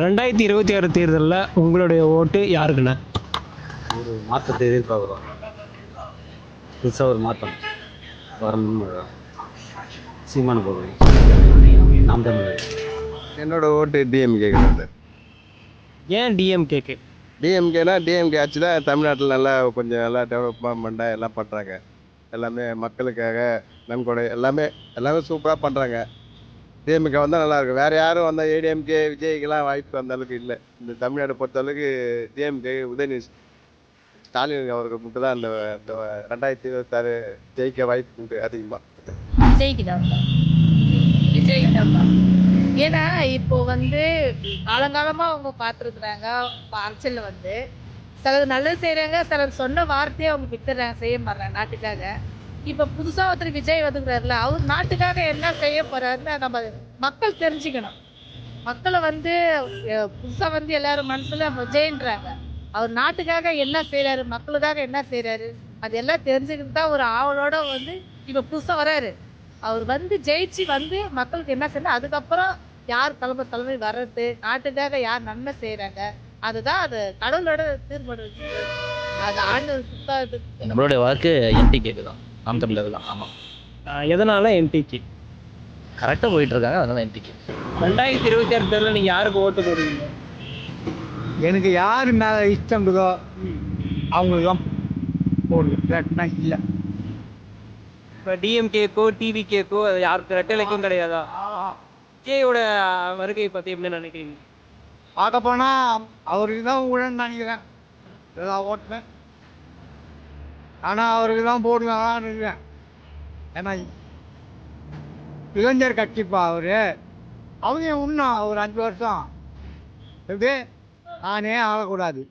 2026 தேர்தலில் உங்களுடைய ஓட்டு யாருக்குண்ணே? ஒரு மாற்றத்தை எதிர்பார்க்குறோம். புதுசாக ஒரு மாற்றம் வரணும்னு சீமானு போடுறோம். நாம் தமிழர். என்னோட ஓட்டு டிஎம்கே கிடையாது. ஏன் டிஎம்கேக்கு? டிஎம்கே ஆட்சி தான் தமிழ்நாட்டில் நல்லா கொஞ்சம் நல்லா டெவலப்மெண்ட்டாக எல்லாம் பண்ணுறாங்க. எல்லாமே மக்களுக்காக நன்கொடை எல்லாமே சூப்பராக பண்ணுறாங்க. டிஎம்கே வந்தால் நல்லாயிருக்கும். வேறு யாரும் வந்தால் ஏடிஎம்கே விஜய்க்கெலாம் வாய்ப்பு அந்த அளவுக்கு இல்லை. இந்த தமிழ்நாடு பொறுத்த அளவுக்கு டிஎம்கே உதயநிதி ஸ்டாலின் அவருக்கு மட்டும் தான் அந்த 2026 ஜெயிக்க வாய்ப்பு உண்டு அதிகமாக. விஜய் ஏன்னா இப்போ காலங்காலமா அவங்க பார்த்துருக்குறாங்க. அரசியல் சிலர் நல்லது செய்கிறாங்க, சிலர் சொன்ன வார்த்தையை அவங்க வித்துறாங்க, செய்ய மாட்டாங்க நாட்டுக்காக. இப்போ புதுசாக ஒருத்தர் விஜய் வந்துக்கிறாருல, அவர் நாட்டுக்காக என்ன செய்ய போறாருன்னு நம்ம மக்கள் தெரிஞ்சுக்கணும். மக்களை புதுசாக எல்லாரும் மனசுல விஜய்ன்றாங்க. அவர் நாட்டுக்காக என்ன செய்கிறாரு, மக்களுக்காக என்ன செய்கிறாரு, அது எல்லாம் தெரிஞ்சுக்கிட்டு தான் ஒரு ஆவலோட இப்போ புதுசாக வராரு. அவர் ஜெயிச்சு மக்களுக்கு என்ன செய்யணும், அதுக்கப்புறம் யார் தலைமை வர்றது, நாட்டுக்காக யார் நன்மை செய்கிறாங்க, அதுதான் அது கடவுளோட தீர்மானம். அது ஆண்டவர் சுத்தாது. நம்மளுடைய வாக்கு என்டிகேக்கு தான், நாம் தமிழர் தான். ஆமாம். எதனால என்டிகே? கரெக்டாக போயிட்டு இருக்காங்க, அதனால என்டிகே. 2026 தேர்தலில் நீங்கள் யாருக்கு ஓட்டு போடுவீங்க? எனக்கு யார் மேலே இஷ்டம் இருக்கோ அவங்களுக்கு தான் போடுவேன். இல்லை இப்போ டிஎம்கேக்கோ டிவிகேக்கோ யாருக்கு ரெட்டலைக்கும் கிடையாதா? விஜயோட வருகை பற்றி எப்படி நினைக்கிறீங்க? பார்க்க போனால் அவருக்கு தான் உழன்னு நினைக்கிறேன். எல்லாம் ஓட்டுவேன், ஆனால் அவருக்கு தான் போடுவாங்களான்னு இருக்கேன். ஏன்னா இளைஞர் கட்சிப்பா அவங்க இன்னும் ஒரு 5 வருஷம் எப்படி நானே ஆகக்கூடாது.